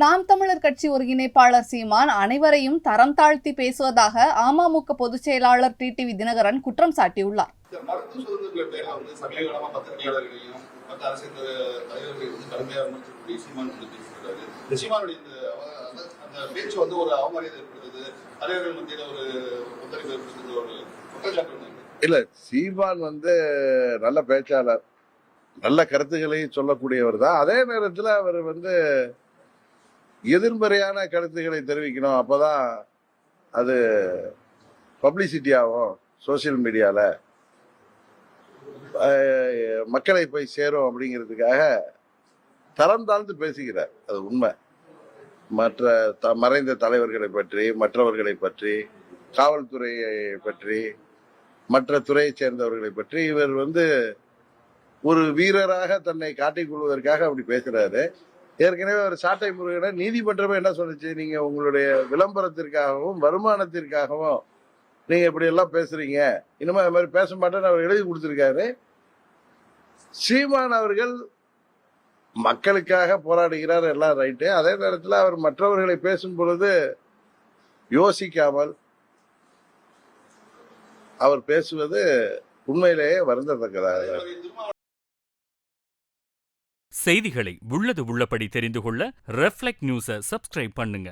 நாம் தமிழர் கட்சி ஒருங்கிணைப்பாளர் சீமான் அனைவரையும் தரம் தாழ்த்தி பேசுவதாக அமமுக பொதுச் செயலாளர் டிடிவி தினகரன் குற்றம் சாட்டியுள்ளார். இல்ல, சீமான் நல்ல பேச்சாளர், நல்ல கருத்துக்களை சொல்லக்கூடியவர் தான். அதே நேரத்தில் அவர் எதிர்மறையான கருத்துக்களை தெரிவிக்கணும். அப்பதான் அது பப்ளிசிட்டி ஆகும், சோசியல் மீடியால மக்களை போய் சேரும் அப்படிங்கிறதுக்காக தரம் தாழ்ந்து பேசுகிறார். அது உண்மை. மற்ற மறைந்த தலைவர்களை பற்றி, மற்றவர்களை பற்றி, காவல்துறையை பற்றி, மற்ற துறையை சேர்ந்தவர்களை பற்றி இவர் ஒரு வீரராக தன்னை காட்டிக் கொள்வதற்காக அப்படி பேசுறாரு. ஏற்கனவே ஒரு சாட்டை முருகனை நீதிமன்றமே என்ன சொல்லுச்சு, நீங்க உங்களுடைய விளம்பரத்திற்காகவும் வருமானத்திற்காகவும் நீங்க இப்படி எல்லாம் பேசுறீங்க, இனிமே அது மாதிரி பேச மாட்டேன்னு அவர் எழுதி கொடுத்திருக்காரு. சீமான் அவர்கள் மக்களுக்காக போராடுகிறார், எல்லாம் ரைட்டு. அதே நேரத்தில் அவர் மற்றவர்களை பேசும் பொழுது யோசிக்காமல் அவர் பேசுவது உண்மையிலேயே வருந்தத்தக்கதாக. செய்திகளை உள்ளது உள்ளபடி தெரிந்து கொள்ள ரெஃப்ளெக்ட் நியூஸை சப்ஸ்கிரைப் பண்ணுங்க.